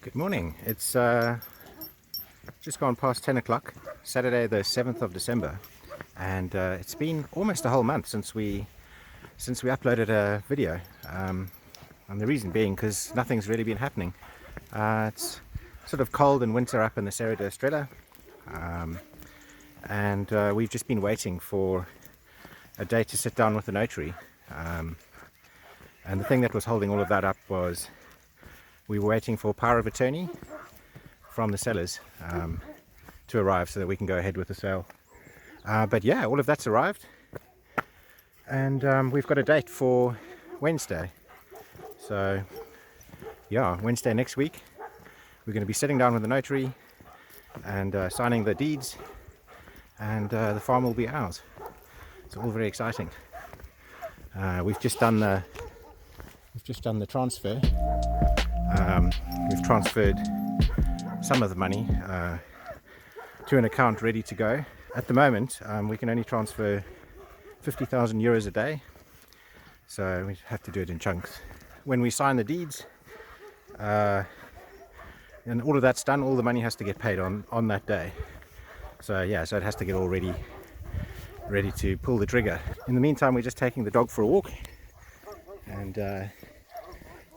Good morning. It's just gone past 10 o'clock, Saturday the 7th of December, and it's been almost a whole month since we uploaded a video, and the reason being because nothing's really been happening. It's sort of cold and winter up in the Serra de Estrela, and we've just been waiting for a day to sit down with the notary, and the thing that was holding all of that up was we were waiting for power of attorney from the sellers to arrive so that we can go ahead with the sale. But yeah, all of that's arrived, and we've got a date for Wednesday. So yeah, Wednesday next week we're going to be sitting down with the notary and signing the deeds, and the farm will be ours. It's all very exciting. We've just done the transfer. We've transferred some of the money to an account ready to go. At the moment, we can only transfer 50,000 euros a day, so we have to do it in chunks. When we sign the deeds and all of that's done, all the money has to get paid on that day. So yeah, so it has to get all ready to pull the trigger. In the meantime, we're just taking the dog for a walk, and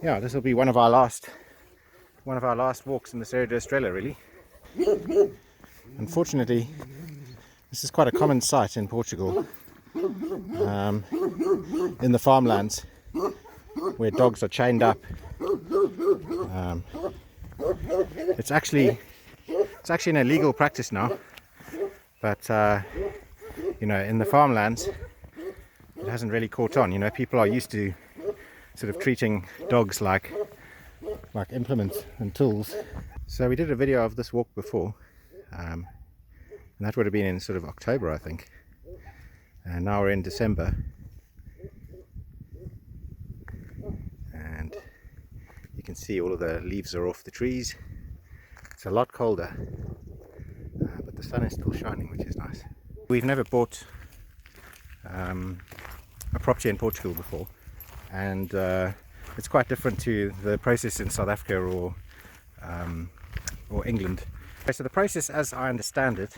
yeah, this will be one of our last walks in the Serra de Estrela, really. Unfortunately, this is quite a common sight in Portugal, in the farmlands, where dogs are chained up. It's actually an illegal practice now, but you know, in the farmlands it hasn't really caught on. You know, people are used to sort of treating dogs like implements and tools. So we did a video of this walk before, and that would have been in sort of October, I think, and now we're in December, and you can see all of the leaves are off the trees. It's a lot colder, but the sun is still shining, which is nice. We've never bought a property in Portugal before, and it's quite different to the process in South Africa or England. So the process, as I understand it,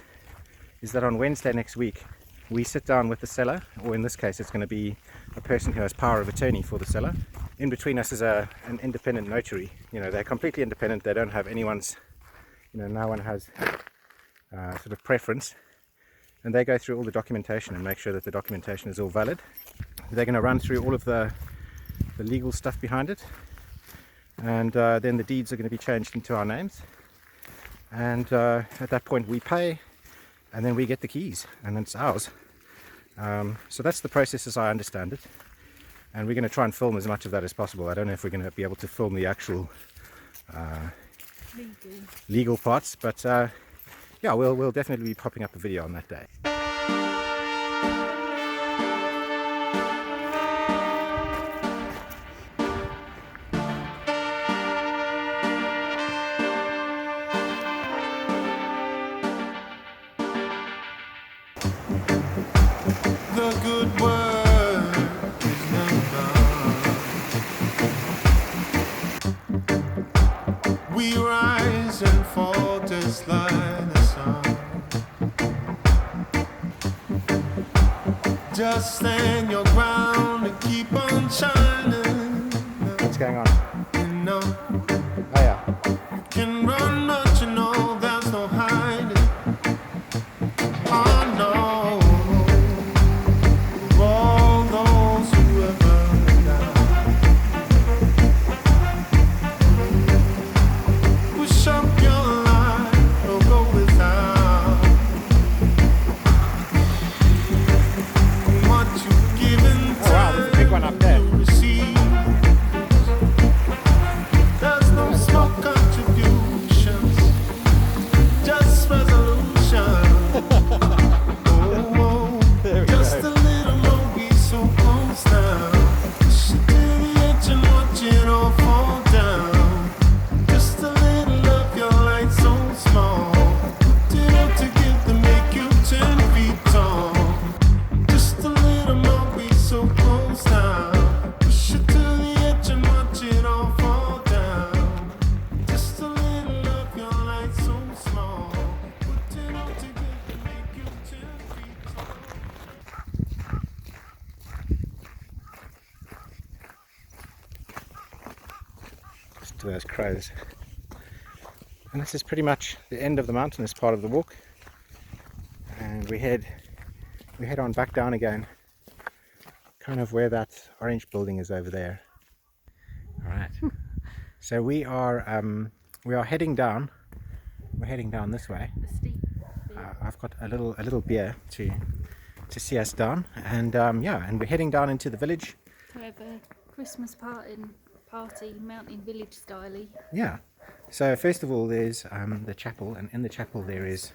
is that on Wednesday next week we sit down with the seller, or in this case it's going to be a person who has power of attorney for the seller. In between us is an independent notary. You know, they're completely independent. They don't have anyone's, you know, no one has sort of preference, and they go through all the documentation and make sure that the documentation is all valid. They're going to run through all of the legal stuff behind it, and then the deeds are going to be changed into our names, and at that point we pay, and then we get the keys and it's ours. So that's the process as I understand it, and we're going to try and film as much of that as possible. I don't know if we're going to be able to film the actual legal parts, but yeah, we'll definitely be popping up a video on that day. The good word is never done. We rise and fall just like the sun. Just stand your ground and keep on shining. What's going on? You know, Oh yeah. you can run, but you know there's no hiding. Oh no. All those who ever died, push up your life or go without. What you've given Oh wow, there's a big one those crows. And this is pretty much the end of the mountainous part of the walk, and we head on back down again, kind of where that orange building is over there. All right. So we are heading down. We're heading down this way. I've got a little beer to see us down, and and we're heading down into the village to have a Christmas party, mountain village style. Yeah. So first of all, there's the chapel, and in the chapel there is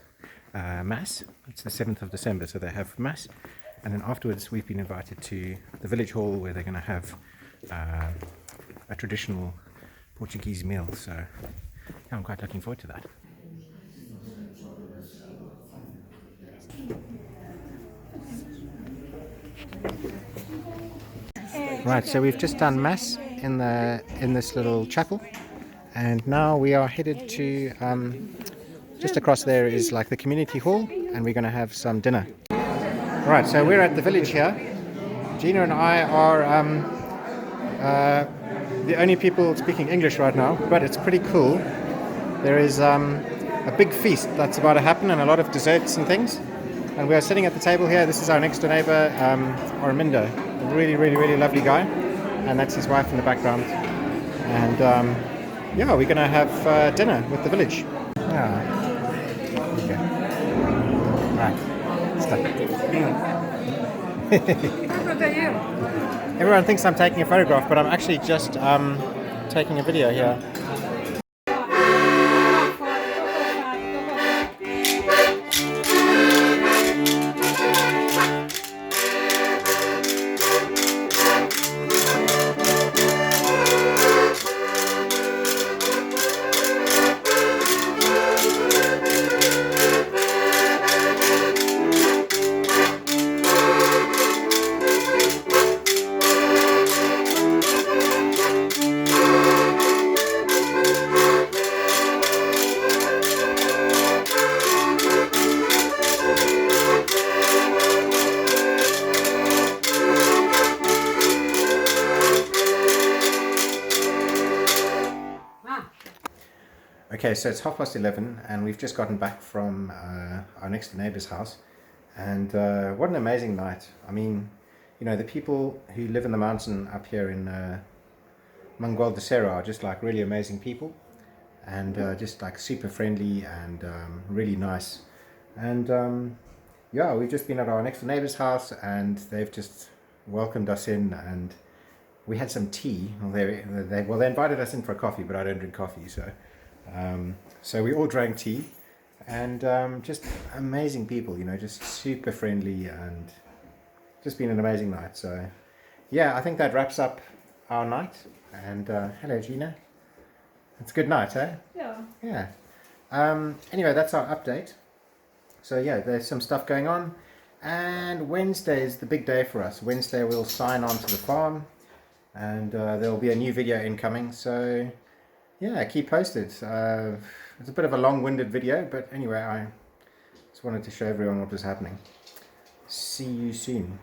Mass. It's the 7th of December, so they have Mass, and then afterwards we've been invited to the village hall where they're going to have a traditional Portuguese meal. So yeah, I'm quite looking forward to that. Right, so we've just done Mass in this little chapel, and now we are headed to just across there is like the community hall, and we're going to have some dinner. Right, so we're at the village here. Gina and I are the only people speaking English right now, but it's pretty cool. There is a big feast that's about to happen, and a lot of desserts and things. And we are sitting at the table here. This is our next door neighbor, Armindo, a really lovely guy, and that's his wife in the background. And yeah, we're going to have dinner with the village. Yeah. Okay. Right. Stop. Everyone thinks I'm taking a photograph, but I'm actually just taking a video here. Okay, so it's 11:30 and we've just gotten back from our next door neighbor's house, and what an amazing night. I mean, you know, the people who live in the mountain up here in Mangualde da Serra are just like really amazing people, and just like super friendly and really nice. And yeah, we've just been at our next door neighbor's house, and they've just welcomed us in, and we had some tea. Well, they invited us in for a coffee, but I don't drink coffee, so we all drank tea, and just amazing people, you know, just super friendly, and just been an amazing night. So yeah, I think that wraps up our night. And hello Gina, it's a good night, eh? Yeah. Anyway, that's our update. So yeah, there's some stuff going on, and Wednesday is the big day for us. Wednesday we'll sign on to the farm, and there'll be a new video incoming, so yeah, keep posted. It's a bit of a long-winded video, but anyway, I just wanted to show everyone what was happening. See you soon.